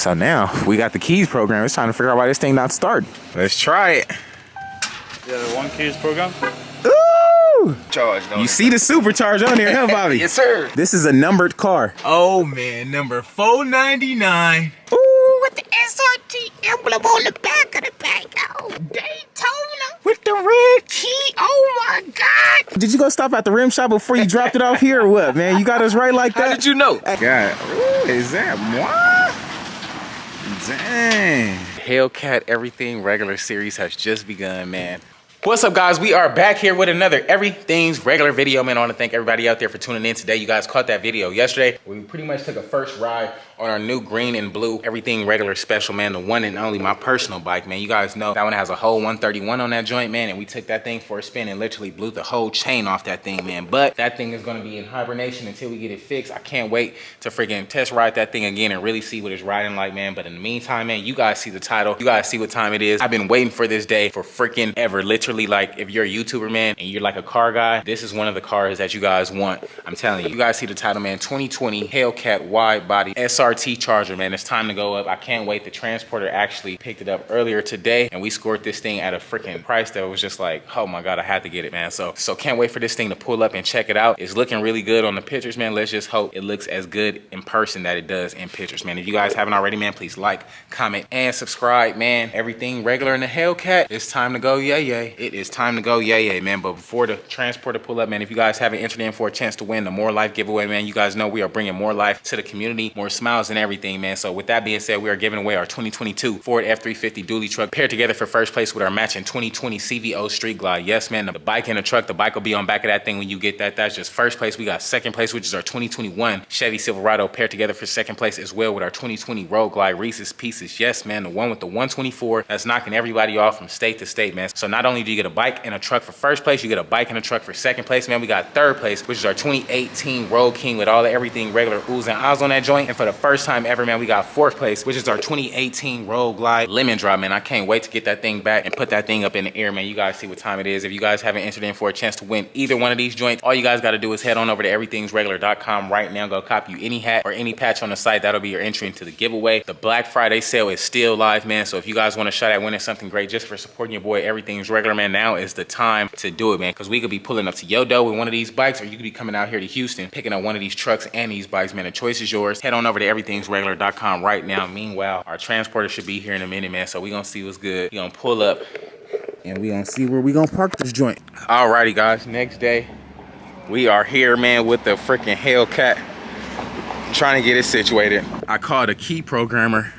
So now we got the keys program. It's time to figure out why this thing not starting. Let's try it. Yeah, the one keys program. Ooh! Charge, You see the supercharge on there, huh, Bobby? Yes, sir. This is a numbered car. Oh man, number 499. Ooh, with the SRT emblem on the back of the bag. Oh, Daytona with the red key. Oh my God! Did you go stop at the rim shop before you dropped it off here or what, man? You got us right like that? How did you know? God, ooh, is that moi? Dang. Hellcat Everything Regular series has just begun, man. What's up, guys? We are back here with another Everything's Regular video, man. I want to thank everybody out there for tuning in today. You guys caught that video yesterday. We pretty much took a first ride on our new green and blue Everything Regular special, man. The one and only, my personal bike, man. You guys know that one has a whole 131 on that joint, man. And we took that thing for a spin and literally blew the whole chain off that thing, man. But that thing is going to be in hibernation until we get it fixed. I can't wait to freaking test ride that thing again and really see what it's riding like, man. But in the meantime, man, you guys see the title. You guys see what time it is. I've been waiting for this day for freaking ever. Literally, like, if you're a YouTuber, man, and you're like a car guy, this is one of the cars that you guys want. I'm telling you. You guys see the title, man. 2020 Hellcat wide body SRT Charger, man. It's time to go up. I can't wait. The transporter actually picked it up earlier today, and we scored this thing at a freaking price that was just like, oh my God, I had to get it, man. So can't wait for this thing to pull up and check it out. It's looking really good on the pictures, man. Let's just hope it looks as good in person that it does in pictures, man. If you guys haven't already, man, please like, comment, and subscribe, man. Everything Regular in the Hellcat. It's time to go yay yay. It is time to go yay yay, man. But before the transporter pull up, man, if you guys haven't entered in for a chance to win the More Life giveaway, man, you guys know we are bringing more life to the community, more smiles and everything, man. So with that being said, we are giving away our 2022 Ford F350 dually truck paired together for first place with our matching 2020 CVO Street Glide. Yes, man, the bike and the truck, the bike will be on back of that thing when you get that. That's just first place. We got second place, which is our 2021 Chevy Silverado paired together for second place as well with our 2020 Road Glide Reese's Pieces. Yes, man, the one with the 124 that's knocking everybody off from state to state, man. So not only do you get a bike and a truck for first place, you get a bike and a truck for second place, man. We got third place, which is our 2018 Road King with all the Everything Regular oohs and ahs on that joint. And for the first time ever, man, we got fourth place, which is our 2018 Road Glide Lemon Drop, man. I can't wait to get that thing back and put that thing up in the air, man. You guys see what time it is. If you guys haven't entered in for a chance to win either one of these joints, all you guys got to do is head on over to everythingsregular.com right now. Go copy you any hat or any patch on the site. That'll be your entry into the giveaway. The Black Friday sale is still live, man. So if you guys want a shot at winning something great just for supporting your boy Everything's Regular, man, now is the time to do it, man. Because we could be pulling up to Yodo with one of these bikes, or you could be coming out here to Houston picking up one of these trucks and these bikes, man. The choice is yours. Head on over to everythingsregular.com right now. Meanwhile, our transporter should be here in a minute, man. So we gonna see what's good. We gonna pull up and we gonna see where we gonna park this joint. Alrighty, guys. Next day, we are here, man, with the freaking Hellcat, trying to get it situated. I called a key programmer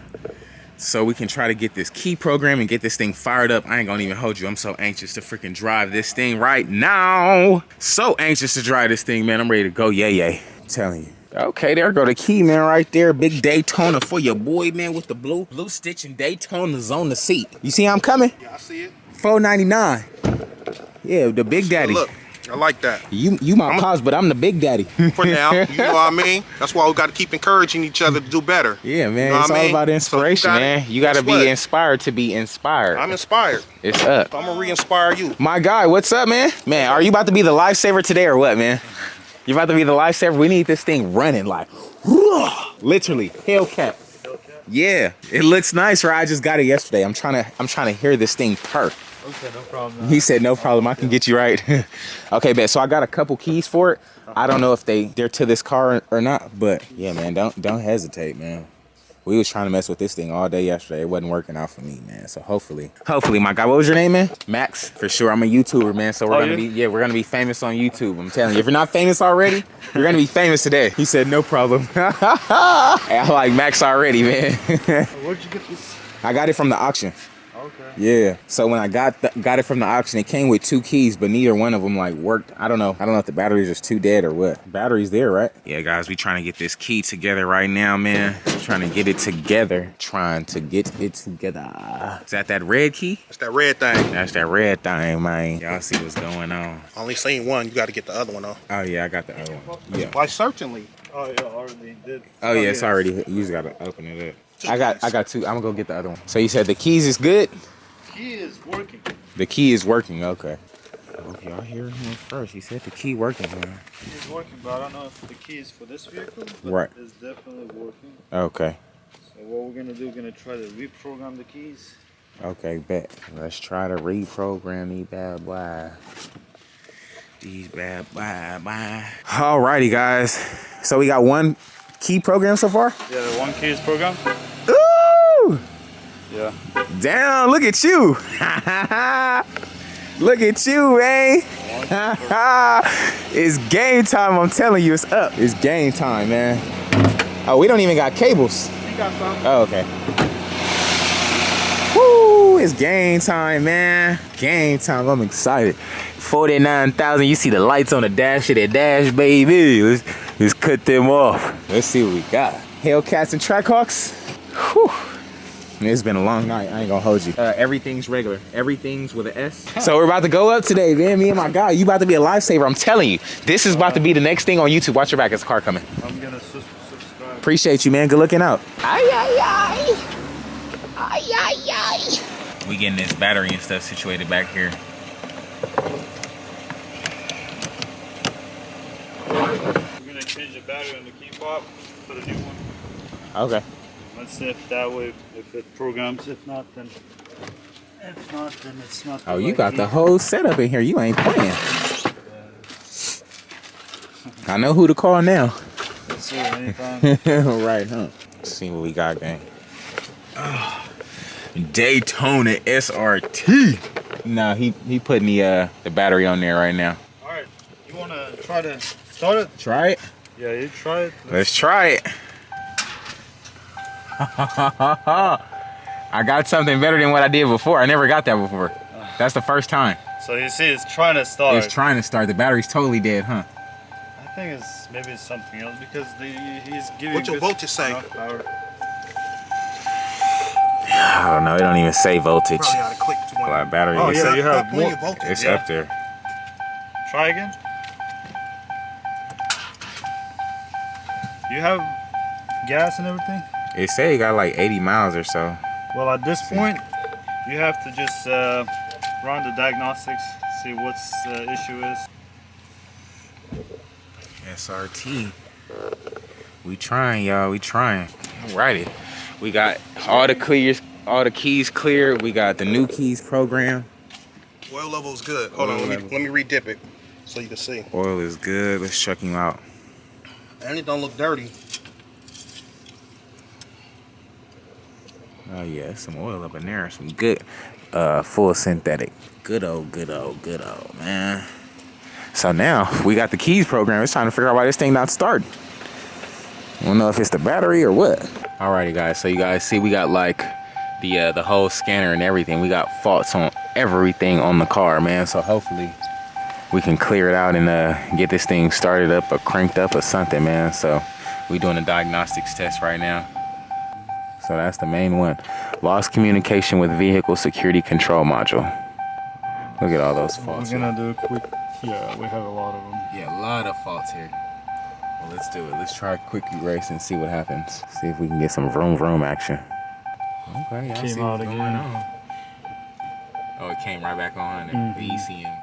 so we can try to get this key program and get this thing fired up. I ain't gonna even hold you. I'm so anxious to freaking drive this thing right now. So anxious to drive this thing, man. I'm ready to go yay yay. I'm telling you. Okay, there go the key, man, right there. Big Daytona for your boy, man, with the blue stitch and Daytona's on the seat. You see how I'm coming? Yeah, I see it. $4.99. Yeah, the Big Daddy. Look, I like that. You my pops, but I'm the Big Daddy. For now, you know what I mean? That's why we got to keep encouraging each other to do better. Yeah, man, you know it's all about inspiration, so man. You got to be inspired to be inspired. I'm inspired. It's up. So I'm going to re-inspire you. My guy, what's up, man? Man, are you about to be the lifesaver today or what, man? You about to be the lifesaver? We need this thing running like, literally, Hellcat. Yeah, it looks nice, right? I just got it yesterday. I'm trying to hear this thing purr. Okay, no problem. Man. He said no problem. I can get you right. Okay, bet. So I got a couple keys for it. I don't know if they're to this car or not, but yeah, man, don't hesitate, man. We was trying to mess with this thing all day yesterday. It wasn't working out for me, man. So hopefully, my guy. What was your name, man? Max, for sure. I'm a YouTuber, man. So we're gonna be famous on YouTube. I'm telling you, if you're not famous already, you're gonna be famous today. He said no problem. Hey, I like Max already, man. Where'd you get this? I got it from the auction. Okay. Yeah. So when I got it from the auction, it came with 2 keys, but neither one of them like worked. I don't know if the batteries are too dead or what. Battery's there, right? Yeah, guys, we trying to get this key together right now, man. Trying to get it together. Is that red key? That's that red thing. That's that red thing, man. Y'all see what's going on. Only seen one. You got to get the other one on. Oh yeah, I got the other one. Yeah. Why certainly? Oh yeah, already did. Oh yeah, it's already. You just gotta open it up. I got 2. I'm gonna go get the other one. So you said the keys is good? The key is working. The key is working, okay. Oh, y'all hear him first. He said the key working, man. The key is working, but I don't know if the key is for this vehicle, but right. it's definitely working. Okay. So So what we're gonna do, we're gonna try to reprogram the keys. Okay, bet. Let's try to reprogram these bad boys. These bad boys. Alrighty, guys. So we got one key program so far? Yeah, one key is programmed. Ooh! Yeah. Damn, look at you. Look at you, man. It's game time, I'm telling you, it's up. It's game time, man. Oh, we don't even got cables. You got some. Oh, okay. Woo, it's game time, man. Game time, I'm excited. 49,000, you see the lights on the dash of that dash, baby. Let's cut them off. Let's see what we got. Hellcats and Trackhawks. Whew. It's been a long night, I ain't gonna hold you. Everything's regular, everything's with an S. So we're about to go up today, man. Me and my guy, you about to be a lifesaver, I'm telling you. This is about to be the next thing on YouTube. Watch your back, there's a car coming. I'm gonna subscribe. Appreciate you, man, good looking out. Ay, ay, ay. Ay, ay, ay. We getting this battery and stuff situated back here. We're gonna change the battery on the key fob for the new one. Okay. Let's see if that way, if it programs. If not, then it's not. Oh, you got the whole setup in here. You ain't playing. I know who to call now. Let's see anytime. Right, huh? Let's see what we got, gang. Daytona SRT. Nah, he putting the battery on there right now. All right, you wanna try to start it? Try it. Yeah, you try it. Let's try it. I got something better than what I did before. I never got that before. That's the first time. So you see, it's trying to start. It's trying to start. The battery's totally dead, huh? I think maybe it's something else because he's giving. What your voltage say? enough power. I don't know. It don't even say voltage. Probably ought to click to one. Well, battery. Oh, it's yeah, up, you have plenty more. of voltage. it's Yeah. up there. Try again. You have gas and everything? It say it got like 80 miles or so. Well, at this point, you have to just run the diagnostics, see what's the issue is. SRT. We trying, y'all. We trying. Alrighty. We got all the keys clear. We got the new keys program. Oil level's good. Hold on, let me re-dip it so you can see. Oil is good. Let's check him out. And it don't look dirty. Oh yeah, some oil up in there. Some good, full synthetic. Good old, man. So now we got the keys program. It's trying to figure out why this thing not starting. I don't know if it's the battery or what. Alrighty, guys. So you guys see, we got like the whole scanner and everything. We got faults on everything on the car, man. So hopefully we can clear it out and get this thing started up or cranked up or something, man. So we doing a diagnostics test right now. So that's the main one. Lost communication with vehicle security control module. Look at all those faults. We're gonna do a quick. Yeah, we have a lot of them. Yeah, a lot of faults here. Well, let's do it. Let's try a quick erase and see what happens. See if we can get some vroom vroom action. Okay, I see Came out what's going again. on. Oh, it came right back on. The ECM.